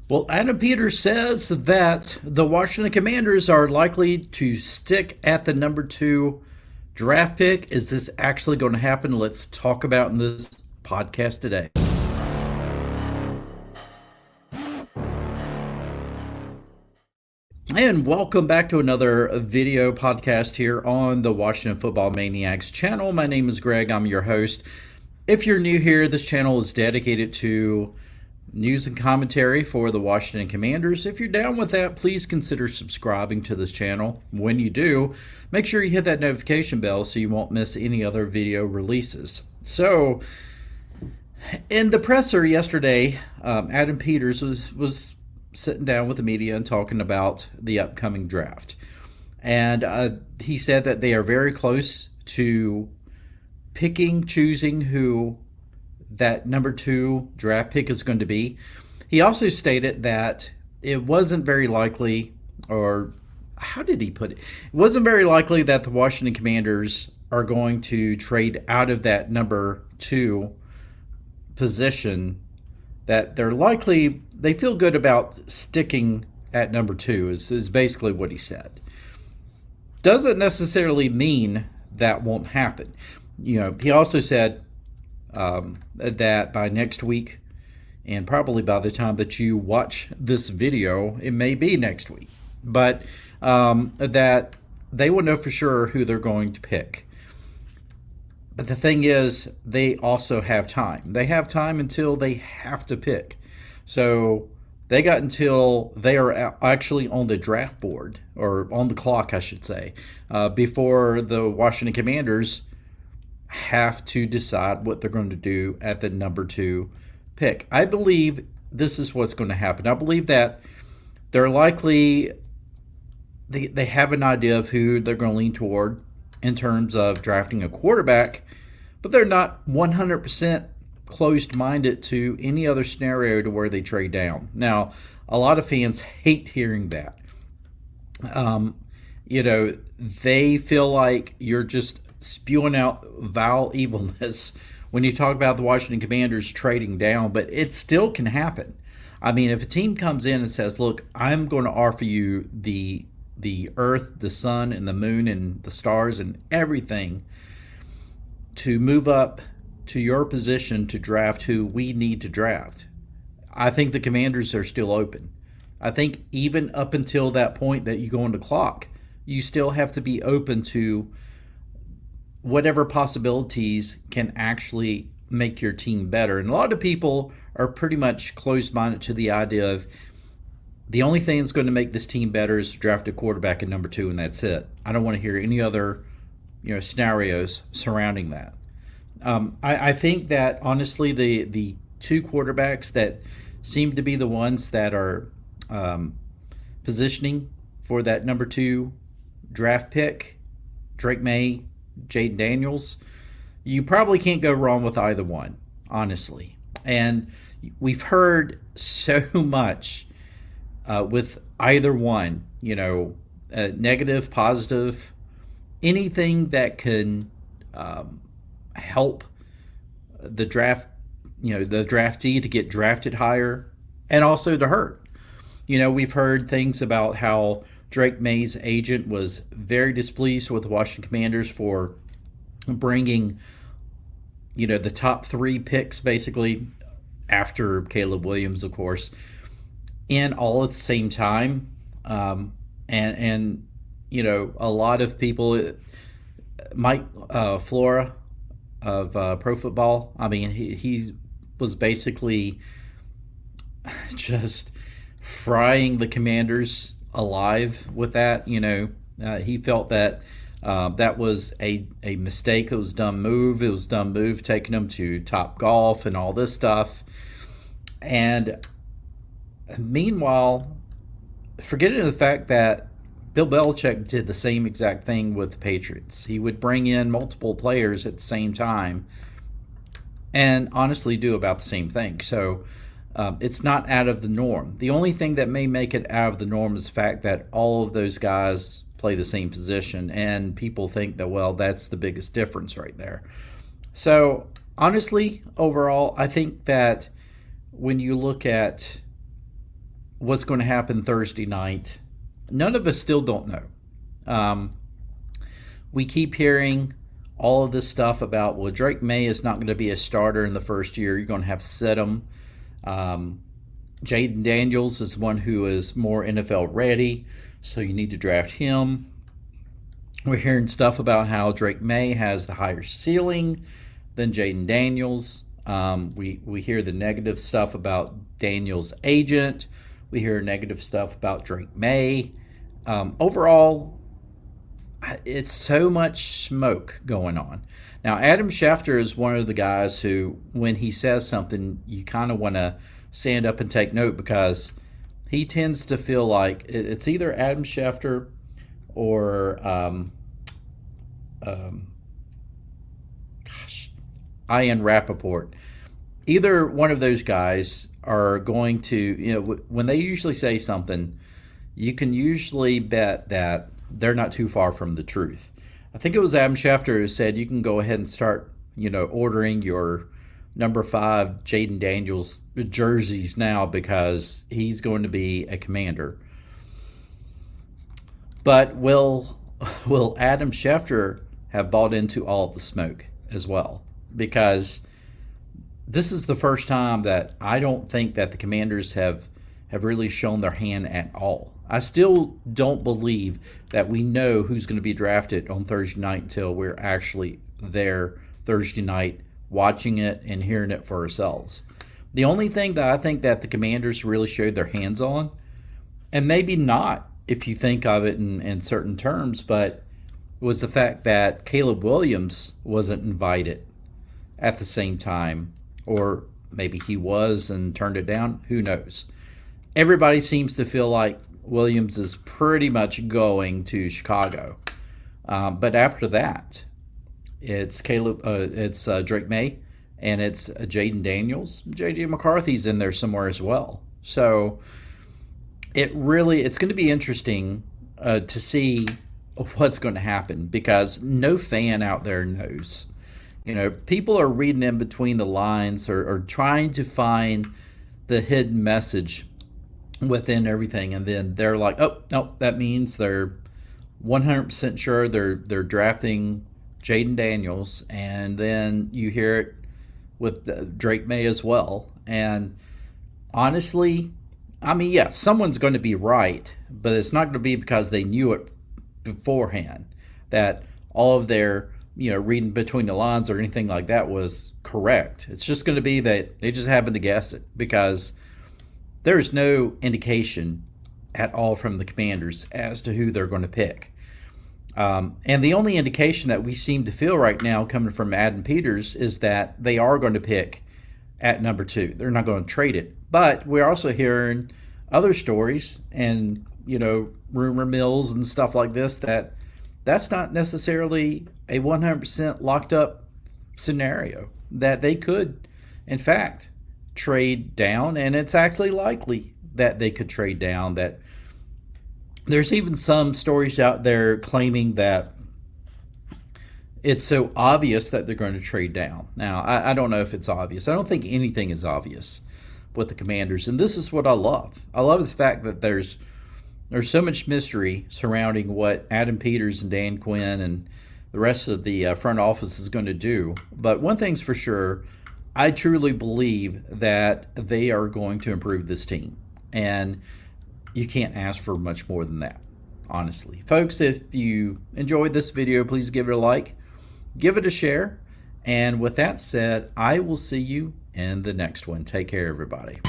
Well, Adam Peters says that the Washington Commanders are likely to stick at the number two draft pick. Is this actually going to happen? Let's talk about in this podcast today. And welcome back to another video podcast here on the Washington Football Maniacs channel. My name is Greg. I'm your host. If you're new here, this channel is dedicated to news and commentary for the Washington Commanders. If you're down with that, please consider subscribing to this channel. When you do, make sure you hit that notification bell so you won't miss any other video releases. So, in the presser yesterday, Adam Peters was sitting down with the media and talking about the upcoming draft. And he said that they are very close to choosing who that number two draft pick is going to be. He also stated that it wasn't very likely, or how did he put it? It wasn't very likely that the Washington Commanders are going to trade out of that number two position, that they feel good about sticking at number two, is basically what he said. Doesn't necessarily mean that won't happen. He also said that by next week, and probably by the time that you watch this video, it may be next week, but that they will know for sure who they're going to pick. But the thing is, they also have time. They have time until they have to pick. So they got until they are actually on the draft board, or on the clock, I should say, before the Washington Commanders have to decide what they're going to do at the number two pick. I believe this is what's going to happen. I believe that they're likely, they have an idea of who they're going to lean toward in terms of drafting a quarterback, but they're not 100% closed-minded to any other scenario to where they trade down. Now, a lot of fans hate hearing that. They feel like you're just spewing out vile evilness when you talk about the Washington Commanders trading down, but it still can happen. I mean, if a team comes in and says, look, I'm going to offer you the earth, the sun, and the moon, and the stars, and everything to move up to your position to draft who we need to draft, I think the Commanders are still open. I think even up until that point that you go on the clock, you still have to be open to whatever possibilities can actually make your team better. And a lot of people are pretty much closed-minded to the idea of the only thing that's going to make this team better is to draft a quarterback at number two, and that's it. I don't want to hear any other scenarios surrounding that. I think that honestly the two quarterbacks that seem to be the ones that are positioning for that number two draft pick, Drake May, Jayden Daniels, you probably can't go wrong with either one, honestly. And we've heard so much with either one, negative, positive, anything that can help the the draftee to get drafted higher, and also to hurt. We've heard things about how Drake May's agent was very displeased with the Washington Commanders for bringing, the top three picks basically after Caleb Williams, of course, in all at the same time. And a lot of people, Mike Flora of Pro Football, I mean, he was basically just frying the Commanders alive with that. He felt that that was a mistake. It was a dumb move. It was a dumb move taking them to Top Golf and all this stuff. And meanwhile, forgetting the fact that Bill Belichick did the same exact thing with the Patriots. He would bring in multiple players at the same time and honestly do about the same thing. So it's not out of the norm. The only thing that may make it out of the norm is the fact that all of those guys play the same position, and people think that, well, that's the biggest difference right there. So honestly, overall, I think that when you look at what's going to happen Thursday night, none of us still don't know. We keep hearing all of this stuff about, well, Drake Maye is not going to be a starter in the first year. You're going to have to sit him. Jayden Daniels is one who is more NFL ready, so you need to draft him. We're hearing stuff about how Drake Maye has the higher ceiling than Jayden Daniels. We hear the negative stuff about Daniels' agent. We hear negative stuff about Drake Maye. Overall, it's so much smoke going on. Now, Adam Schefter is one of the guys who, when he says something, you kind of want to stand up and take note, because he tends to feel like it's either Adam Schefter or Ian Rappaport. Either one of those guys are going to, when they usually say something, you can usually bet that they're not too far from the truth. I think it was Adam Schefter who said you can go ahead and start, ordering your number 5 Jayden Daniels jerseys now, because he's going to be a Commander. But will Adam Schefter have bought into all of the smoke as well? Because this is the first time that I don't think that the Commanders have really shown their hand at all. I still don't believe that we know who's going to be drafted on Thursday night until we're actually there Thursday night watching it and hearing it for ourselves. The only thing that I think that the Commanders really showed their hands on, and maybe not if you think of it in certain terms, but was the fact that Caleb Williams wasn't invited at the same time. Or maybe he was and turned it down. Who knows? Everybody seems to feel like Williams is pretty much going to Chicago. But after that, it's Drake Maye, and it's Jayden Daniels. J.J. McCarthy's in there somewhere as well. So it's going to be interesting to see what's going to happen, because no fan out there knows. People are reading in between the lines, or trying to find the hidden message within everything, and then they're like, oh no, that means they're 100% sure they're drafting Jayden Daniels, and then you hear it with Drake Maye as well. And honestly, yeah, someone's going to be right, but it's not going to be because they knew it beforehand, that all of their reading between the lines or anything like that was correct. It's just going to be that they just happened to guess it, because there's no indication at all from the Commanders as to who they're going to pick. And the only indication that we seem to feel right now coming from Adam Peters is that they are going to pick at number 2. They're not going to trade it. But we're also hearing other stories and, rumor mills and stuff like this, that's not necessarily a 100% locked up scenario, that they could, in fact, trade down, and it's actually likely that they could trade down. That there's even some stories out there claiming that it's so obvious that they're going to trade down. Now, I don't know if it's obvious. I don't think anything is obvious with the Commanders, and this is what I love. I love the fact that there's so much mystery surrounding what Adam Peters and Dan Quinn and the rest of the front office is going to do. But one thing's for sure, I truly believe that they are going to improve this team. And you can't ask for much more than that, honestly. Folks, if you enjoyed this video, please give it a like, give it a share. And with that said, I will see you in the next one. Take care, everybody.